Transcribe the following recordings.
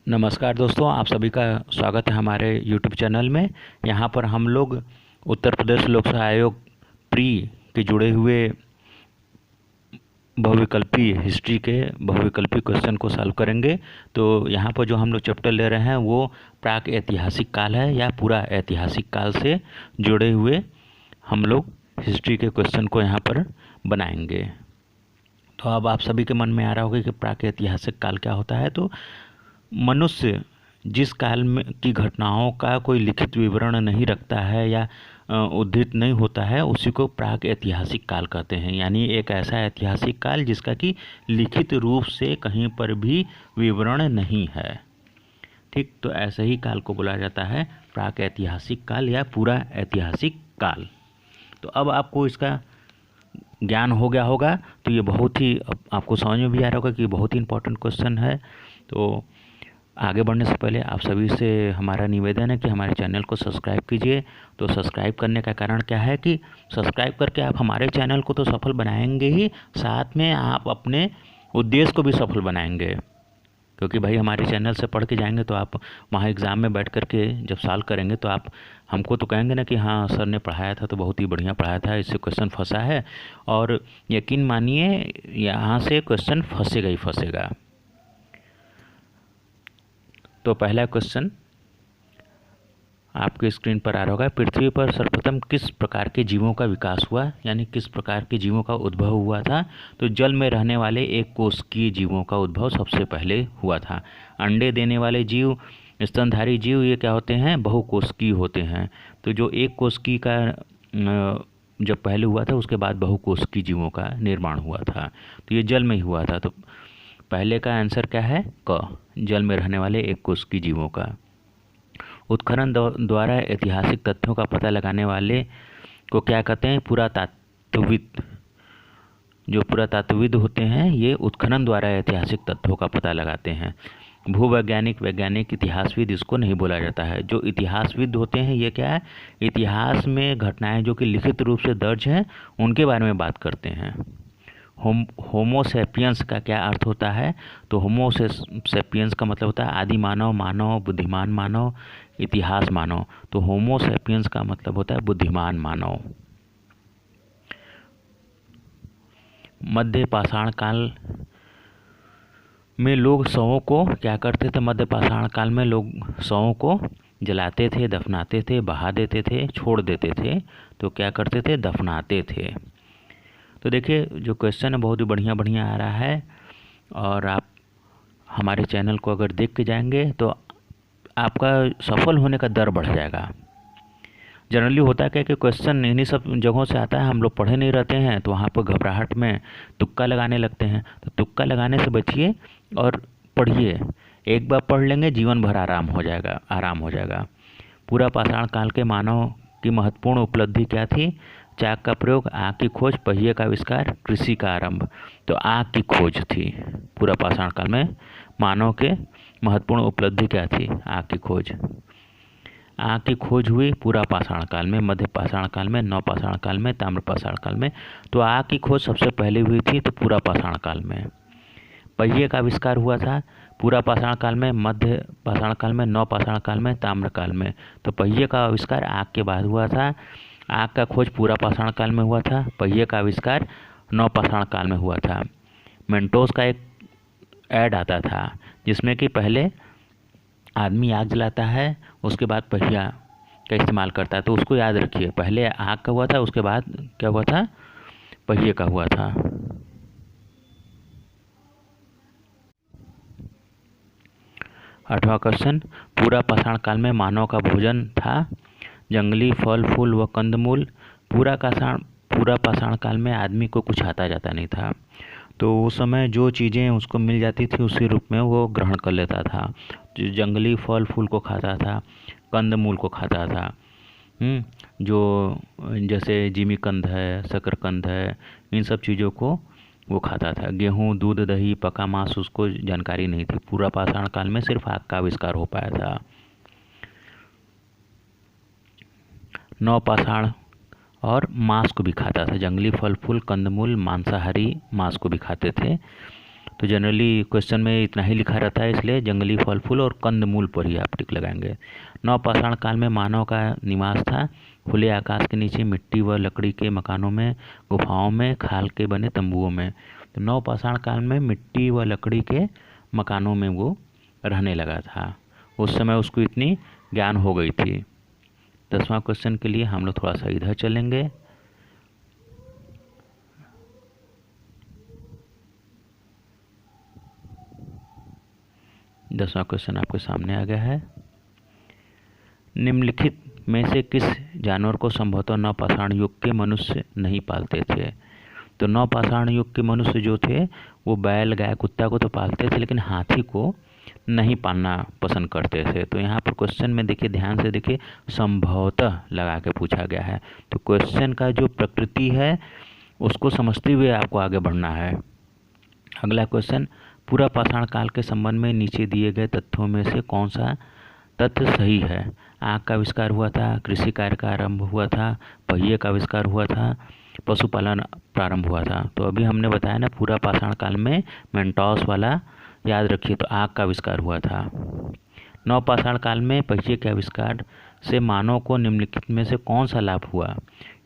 नमस्कार दोस्तों, आप सभी का स्वागत है हमारे YouTube चैनल में। यहाँ पर हम लोग उत्तर प्रदेश लोक सेवा आयोग प्री के जुड़े हुए बहुविकल्पी हिस्ट्री के बहुविकल्पी क्वेश्चन को सॉल्व करेंगे। तो यहाँ पर जो हम लोग चैप्टर ले रहे हैं वो प्राक ऐतिहासिक काल है या पूरा ऐतिहासिक काल से जुड़े हुए हम लोग हिस्ट्री के क्वेश्चन को यहाँ पर बनाएंगे। तो अब आप सभी के मन में आ रहा होगा कि प्राक ऐतिहासिक काल क्या होता है। तो मनुष्य जिस काल में की घटनाओं का कोई लिखित विवरण नहीं रखता है या उद्धृत नहीं होता है, उसी को प्राक ऐतिहासिक काल कहते हैं। यानी एक ऐसा ऐतिहासिक काल जिसका कि लिखित रूप से कहीं पर भी विवरण नहीं है। ठीक, तो ऐसे ही काल को बोला जाता है प्राक ऐतिहासिक काल या पूरा ऐतिहासिक काल। तो अब आपको इसका ज्ञान हो गया होगा, तो ये बहुत ही आपको समझ में भी आ रहा होगा कि बहुत ही इंपॉर्टेंट क्वेश्चन है। तो आगे बढ़ने से पहले आप सभी से हमारा निवेदन है कि हमारे चैनल को सब्सक्राइब कीजिए। तो सब्सक्राइब करने का कारण क्या है कि सब्सक्राइब करके आप हमारे चैनल को तो सफल बनाएंगे ही, साथ में आप अपने उद्देश्य को भी सफल बनाएंगे। क्योंकि भाई हमारे चैनल से पढ़ के जाएंगे तो आप वहाँ एग्ज़ाम में बैठ कर के जब सॉल्व करेंगे तो आप हमको तो कहेंगे ना कि हाँ सर ने पढ़ाया था तो बहुत ही बढ़िया पढ़ाया था, इससे क्वेश्चन फंसा है। और यकीन मानिए यहाँ से क्वेश्चन फंसेगा ही फंसेगा। तो पहला क्वेश्चन आपके स्क्रीन पर आ रहा होगा, पृथ्वी पर सर्वप्रथम किस प्रकार के जीवों का विकास हुआ, यानी किस प्रकार के जीवों का उद्भव हुआ था। तो जल में रहने वाले एक कोशिकीय जीवों का उद्भव सबसे पहले हुआ था। अंडे देने वाले जीव, स्तनधारी जीव, ये क्या होते हैं, बहुकोशिकीय होते हैं। तो जो एक कोशिकीय का जब पहले हुआ था उसके बाद बहुकोशिकीय जीवों का निर्माण हुआ था। तो ये जल में ही हुआ था। तो पहले का आंसर क्या है, क, जल में रहने वाले एक कोशिकीय जीवों का। उत्खनन द्वारा ऐतिहासिक तथ्यों का पता लगाने वाले को क्या कहते हैं, पुरातात्विद। जो पुरातात्विद होते हैं ये उत्खनन द्वारा ऐतिहासिक तथ्यों का पता लगाते हैं। भूवैज्ञानिक, वैज्ञानिक, इतिहासविद इसको नहीं बोला जाता है। जो इतिहासविद होते हैं ये क्या है, इतिहास में घटनाएं जो कि लिखित रूप से दर्ज हैं उनके बारे में बात करते हैं। होमोसेपियंस का क्या अर्थ होता है, तो होमोसेपियंस का मतलब होता है आदि मानव, मानव, बुद्धिमान मानव, इतिहास मानव। तो होमोसेपियंस का मतलब होता है बुद्धिमान मानव। मध्य पाषाण काल में लोग शवों को क्या करते थे, मध्य पाषाण काल में लोग शवों को जलाते थे, दफनाते थे, बहा देते थे, छोड़ देते थे। तो क्या करते थे, दफनाते थे। तो देखिए जो क्वेश्चन है बहुत ही बढ़िया बढ़िया आ रहा है, और आप हमारे चैनल को अगर देख के जाएंगे तो आपका सफल होने का दर बढ़ जाएगा। जनरली होता है कि क्वेश्चन इन्हीं सब जगहों से आता है, हम लोग पढ़े नहीं रहते हैं तो वहाँ पर घबराहट में तुक्का लगाने लगते हैं। तो तुक्का लगाने से बचिए और पढ़िए। एक बार पढ़ लेंगे जीवन भर आराम हो जाएगा। पूरा पाषाण काल के मानव की महत्वपूर्ण उपलब्धि क्या थी, चाक का प्रयोग, आग की खोज, पहिए का आविष्कार, कृषि का आरंभ। तो आग की खोज थी पूरा पाषाण काल में। मानव के महत्वपूर्ण उपलब्धि क्या थी, आग की खोज। आग की खोज हुई पूरा पाषाण काल में, मध्य पाषाण काल में, नव पाषाण काल में, ताम्र पाषाण काल में। तो आग की खोज सबसे पहले हुई थी तो पूरा पाषाण काल में। पहिए का आविष्कार हुआ था पूरा पाषाण काल में, मध्य पाषाण काल में, नव पाषाण काल में, ताम्र काल में। तो पहिए का आविष्कार आग के बाद हुआ था। आग का खोज पूरा पाषाण काल में हुआ था, पहिए का आविष्कार नव पाषाण काल में हुआ था। मेंटोस का एक ऐड आता था जिसमें कि पहले आदमी आग जलाता है, उसके बाद पहिया का इस्तेमाल करता है। तो उसको याद रखिए, पहले आग का हुआ था, उसके बाद क्या हुआ था, पहिए का हुआ था। आठवां क्वेश्चन, पूरा पाषाण काल में मानव का भोजन था जंगली फल फूल व कंदमूल। पूरा पाषाण काल में आदमी को कुछ आता जाता नहीं था। तो उस समय जो चीज़ें उसको मिल जाती थी उसी रूप में वो ग्रहण कर लेता था। जो जंगली फल फूल को खाता था, कंदमूल को खाता था। जो जैसे जिमीकंद है, शकरकंद है, इन सब चीज़ों को वो खाता था। गेहूँ, दूध, दही, पका मांस उसको जानकारी नहीं थी। पूरा पाषाण काल में सिर्फ आग का आविष्कार हो पाया था। नव पाषाण और मांस को भी खाता था, जंगली फल फूल कंदमूल, मांसाहारी मांस को भी खाते थे। तो जनरली क्वेश्चन में इतना ही लिखा रहता है, इसलिए जंगली फल फूल और कंद मूल पर ही आप टिक लगाएंगे। नवपाषाण काल में मानव का निवास था खुले आकाश के नीचे, मिट्टी व लकड़ी के मकानों में, गुफाओं में, खाल के बने तंबुओं में। तो नवपाषाण काल में मिट्टी व लकड़ी के मकानों में वो रहने लगा था। उस समय उसको इतनी ज्ञान हो गई थी। 10वां क्वेश्चन के लिए हम लोग थोड़ा सा इधर चलेंगे। 10वां क्वेश्चन आपके सामने आ गया है। निम्नलिखित में से किस जानवर को संभवतः नवपाषाण युग के मनुष्य नहीं पालते थे? तो नवपाषाण युग के मनुष्य जो थे वो बैल, गाय, कुत्ता को तो पालते थे, लेकिन हाथी को नहीं पालना पसंद करते थे। तो यहाँ पर क्वेश्चन में देखिए, ध्यान से देखिए, संभवतः लगा के पूछा गया है। तो क्वेश्चन का जो प्रकृति है उसको समझते हुए आपको आगे बढ़ना है। अगला क्वेश्चन, पूरा पाषाण काल के संबंध में नीचे दिए गए तथ्यों में से कौन सा तथ्य सही है? आग का आविष्कार हुआ था, कृषि कार्य का आरंभ हुआ था, पहिए का आविष्कार हुआ था, पशुपालन प्रारंभ हुआ था। तो अभी हमने बताया ना, पूरा पाषाण काल में मेंटॉस वाला याद रखिए, तो आग का आविष्कार हुआ था। नवपाषाण काल में पहिए के आविष्कार से मानव को निम्नलिखित में से कौन सा लाभ हुआ?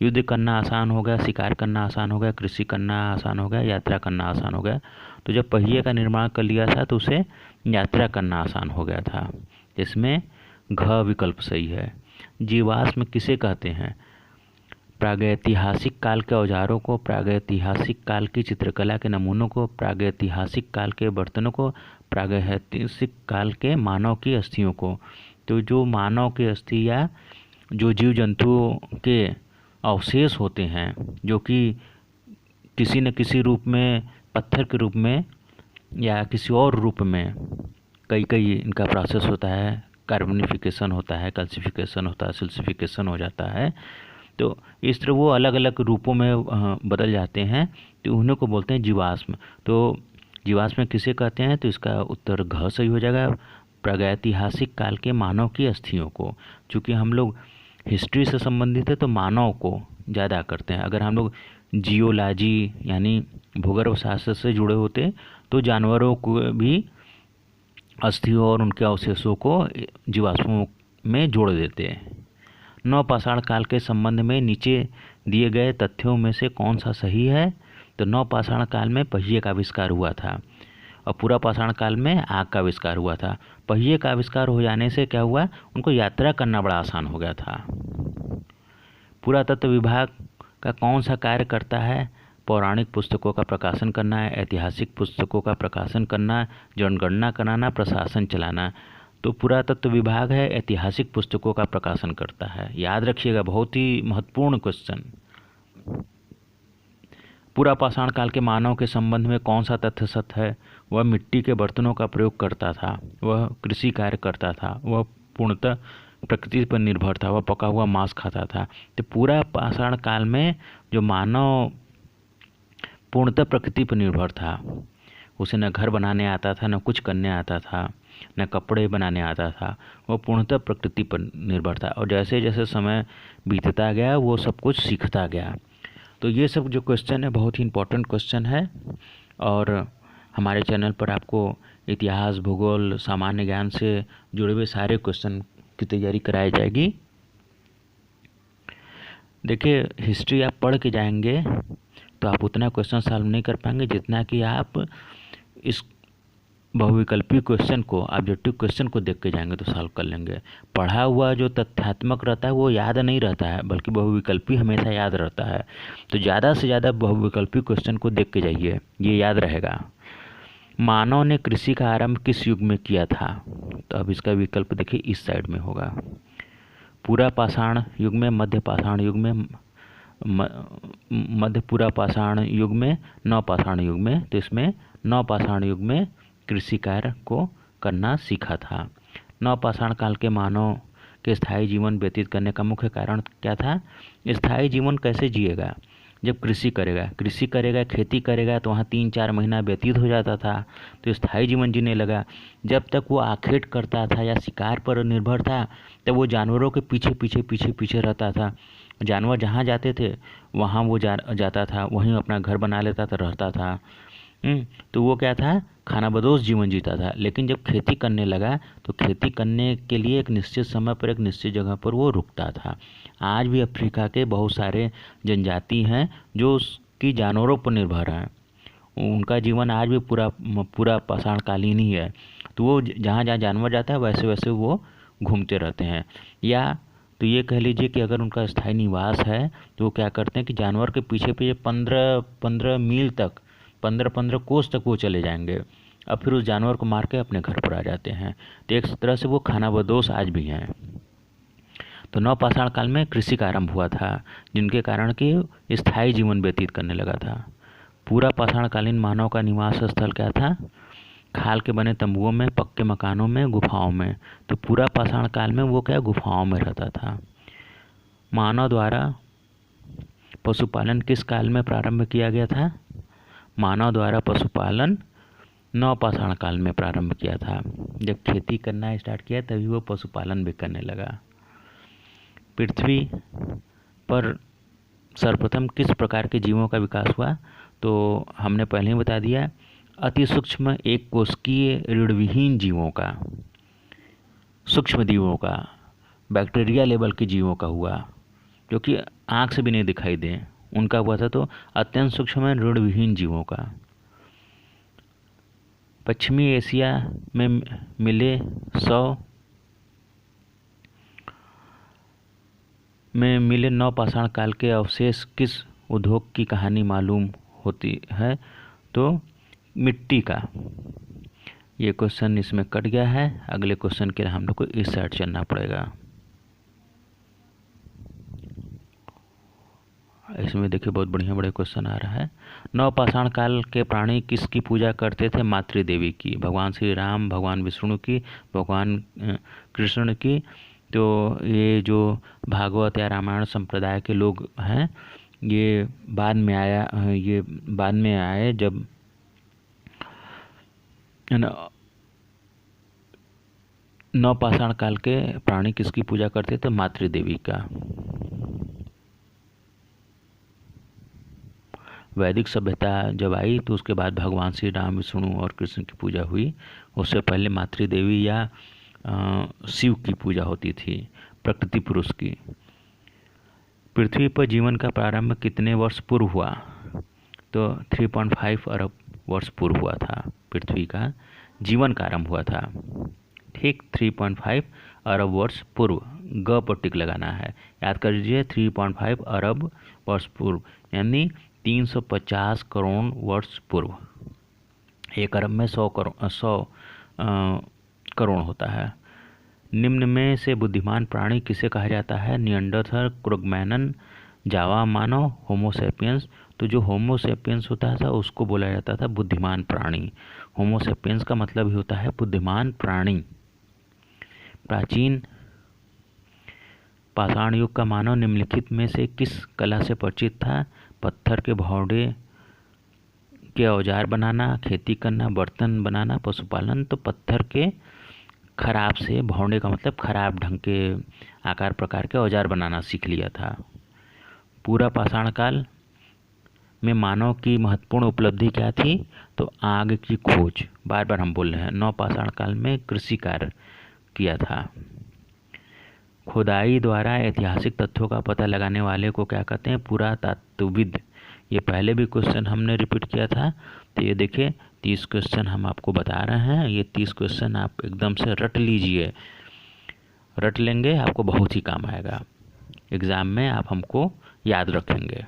युद्ध करना आसान हो गया, शिकार करना आसान हो गया, कृषि करना आसान हो गया, यात्रा करना आसान हो गया। तो जब पहिए का निर्माण कर लिया था तो उसे यात्रा करना आसान हो गया था। इसमें घ विकल्प सही है। जीवाश्म किसे कहते हैं? प्रागैतिहासिक काल के औजारों को, प्रागैतिहासिक काल की चित्रकला के नमूनों को, प्रागैतिहासिक काल के बर्तनों को, प्रागैतिहासिक काल के मानव की अस्थियों को। तो जो मानव की अस्थि या जो जीव जंतुओं के अवशेष होते हैं, जो कि किसी न किसी रूप में, पत्थर के रूप में या किसी और रूप में, कई इनका प्रोसेस होता है, कार्बनिफिकेशन होता है, कैल्सिफिकेशन होता है, सिल्सिफिकेशन हो जाता है। तो इस तरह वो अलग अलग रूपों में बदल जाते हैं, तो उन्हीं को बोलते हैं जीवाश्म। तो जीवाश्म किसे कहते हैं? तो इसका उत्तर घ सही हो जाएगा, प्रागैतिहासिक काल के मानव की अस्थियों को। चूँकि हम लोग हिस्ट्री से संबंधित है तो मानव को ज़्यादा करते हैं। अगर हम लोग जियोलॉजी यानी भूगर्भ शास्त्र से जुड़े होते तो जानवरों को भी अस्थियों और उनके अवशेषों को जीवाश्मों में जोड़ देते हैं। नवपाषाण काल के संबंध में नीचे दिए गए तथ्यों में से कौन सा सही है? तो नवपाषाण काल में पहिए का आविष्कार हुआ था और पूरा पाषाण काल में आग का आविष्कार हुआ था। पहिए का आविष्कार हो जाने से क्या हुआ? उनको यात्रा करना बड़ा आसान हो गया था। पुरातत्व विभाग का कौन सा कार्य करता है? पौराणिक पुस्तकों का प्रकाशन करना है, ऐतिहासिक पुस्तकों का प्रकाशन करना, जनगणना कराना, प्रशासन चलाना। तो पुरातत्व विभाग है, ऐतिहासिक पुस्तकों का प्रकाशन करता है। याद रखिएगा, बहुत ही महत्वपूर्ण क्वेश्चन। पूरा पाषाण काल के मानव के संबंध में कौन सा तथ्य सत्य है? वह मिट्टी के बर्तनों का प्रयोग करता था, वह कृषि कार्य करता था, वह पूर्णतः प्रकृति पर निर्भर था, वह पका हुआ मांस खाता था। तो पूरा पाषाण काल में जो मानव पूर्णतः प्रकृति पर निर्भर था, उसे न घर बनाने आता था, न कुछ करने आता था, न कपड़े बनाने आता था, वो पूर्णतः प्रकृति पर निर्भर था। और जैसे जैसे समय बीतता गया वो सब कुछ सीखता गया। तो ये सब जो क्वेश्चन है बहुत ही इम्पोर्टेंट क्वेश्चन है, और हमारे चैनल पर आपको इतिहास, भूगोल, सामान्य ज्ञान से जुड़े हुए सारे क्वेश्चन की तैयारी कराई जाएगी। देखिए, हिस्ट्री आप पढ़ के जाएंगे तो आप उतना क्वेश्चन सॉल्व नहीं कर पाएंगे जितना कि आप इस बहुविकल्पी क्वेश्चन को, ऑब्जेक्टिव क्वेश्चन को देख के जाएंगे तो सॉल्व कर लेंगे। पढ़ा हुआ जो तथ्यात्मक रहता है वो याद नहीं रहता है, बल्कि बहुविकल्पी हमेशा याद रहता है। तो ज़्यादा से ज़्यादा बहुविकल्पी क्वेश्चन को देख के जाइए, ये याद रहेगा। मानव ने कृषि का आरंभ किस युग में किया था? तो अब इसका विकल्प देखिए इस साइड में होगा। पूरा पाषाण युग में, मध्य पाषाण युग में, मध्य पूरा पाषाण युग में, नवपाषाण युग में। तो इसमें नवपाषाण युग में कृषि कार्य को करना सीखा था। नवपाषाण काल के मानव के स्थायी जीवन व्यतीत करने का मुख्य कारण क्या था? स्थायी जीवन कैसे जिएगा? जब कृषि करेगा, खेती करेगा तो वहाँ 3-4 महीना व्यतीत हो जाता था, तो स्थायी जीवन जीने लगा। जब तक वो आखेट करता था या शिकार पर निर्भर था, तब वो जानवरों के पीछे रहता था। जानवर जहाँ जाते थे वहाँ वो जाता था, वहीं अपना घर बना लेता था, रहता था। तो वो क्या था, खानाबदोश जीवन जीता था। लेकिन जब खेती करने लगा तो खेती करने के लिए एक निश्चित समय पर एक निश्चित जगह पर वो रुकता था। आज भी अफ्रीका के बहुत सारे जनजाति हैं जो उसकी जानवरों पर निर्भर हैं। उनका जीवन आज भी पूरा पाषाणकालीन ही है। तो वो जहाँ जहाँ जानवर जाता है वैसे वैसे वो घूमते रहते हैं। या तो ये कह लीजिए कि अगर उनका स्थायी निवास है तो वो क्या करते हैं कि जानवर के पीछे पीछे 15 मील तक, 15 कोस तक वो चले जाएंगे। अब फिर उस जानवर को मार के अपने घर पर आ जाते हैं। तो एक तरह से वो खानाबदोश आज भी हैं। तो नवपाषाण काल में कृषि का आरंभ हुआ था, जिनके कारण कि स्थायी जीवन व्यतीत करने लगा था। पूरा पाषाणकालीन मानव का निवास स्थल क्या था, खाल के बने तंबुओं में, पक्के मकानों में, गुफाओं में। तो पूरा पाषाण काल में वो क्या गुफाओं में रहता था। मानव द्वारा पशुपालन किस काल में प्रारंभ किया गया था, मानव द्वारा पशुपालन नवपाषाण काल में प्रारंभ किया था। जब खेती करना स्टार्ट किया तभी वो पशुपालन भी करने लगा। पृथ्वी पर सर्वप्रथम किस प्रकार के जीवों का विकास हुआ, तो हमने पहले ही बता दिया, अति सूक्ष्म एक कोशिकीय ऋणविहीन जीवों का, सूक्ष्म जीवों का, बैक्टीरिया लेवल के जीवों का हुआ, जो कि आँख से भी नहीं दिखाई दे, उनका हुआ था। तो अत्यंत सूक्ष्म ऋणविहीन जीवों का। पश्चिमी एशिया में मिले 100 में मिले नवपाषाण काल के अवशेष किस उद्योग की कहानी मालूम होती है, तो मिट्टी का। ये क्वेश्चन इसमें कट गया है। अगले क्वेश्चन के लिए हम लोग को इस साइड चलना पड़ेगा। इसमें देखिए बहुत बढ़िया बड़े क्वेश्चन आ रहा है। नवपाषाण काल के प्राणी किसकी पूजा करते थे, मातृदेवी की, भगवान श्री राम, भगवान विष्णु की, भगवान कृष्ण की। तो ये जो भागवत या रामायण संप्रदाय के लोग हैं, ये बाद में आए जब नवपाषाण काल के प्राणी किसकी पूजा करते थे, मातृदेवी का। वैदिक सभ्यता जब आई तो उसके बाद भगवान श्री राम, विष्णु और कृष्ण की पूजा हुई। उससे पहले मातृदेवी या शिव की पूजा होती थी, प्रकृति पुरुष की। पृथ्वी पर जीवन का प्रारंभ कितने वर्ष पूर्व हुआ, तो 3.5 अरब वर्ष पूर्व हुआ था। पृथ्वी का जीवन का आरंभ हुआ था, ठीक 3.5 अरब वर्ष पूर्व। ग पर टिक लगाना है, याद कर लीजिए 3.5 अरब वर्ष पूर्व, यानी 350 करोड़ वर्ष पूर्व। 1 अरब में 100 करोड़ होता है। निम्न में से बुद्धिमान प्राणी किसे कहा जाता है, निएंडरथल, क्रो-मैग्नन, जावा मानव, होमोसेपियंस। तो जो होमोसेपियंस होता था उसको बोला जाता था बुद्धिमान प्राणी। होमोसेपियंस का मतलब ही होता है बुद्धिमान प्राणी। प्राचीन पाषाण युग का मानव निम्नलिखित में से किस कला से परिचित था, पत्थर के भौंडे के औजार बनाना, खेती करना, बर्तन बनाना, पशुपालन। तो पत्थर के खराब से, भौंडे का मतलब खराब ढंग के आकार प्रकार के औजार बनाना सीख लिया था। पूरा पाषाण काल में मानव की महत्वपूर्ण उपलब्धि क्या थी, तो आग की खोज। बार बार हम बोल रहे हैं, नवपाषाण काल में कृषि कार्य किया था। खुदाई द्वारा ऐतिहासिक तथ्यों का पता लगाने वाले को क्या कहते हैं, पुरातत्वविद। ये पहले भी क्वेश्चन हमने रिपीट किया था। तो ये देखिए 30 क्वेश्चन हम आपको बता रहे हैं। ये 30 क्वेश्चन आप एकदम से रट लीजिए, रट लेंगे आपको बहुत ही काम आएगा। एग्ज़ाम में आप हमको याद रखेंगे।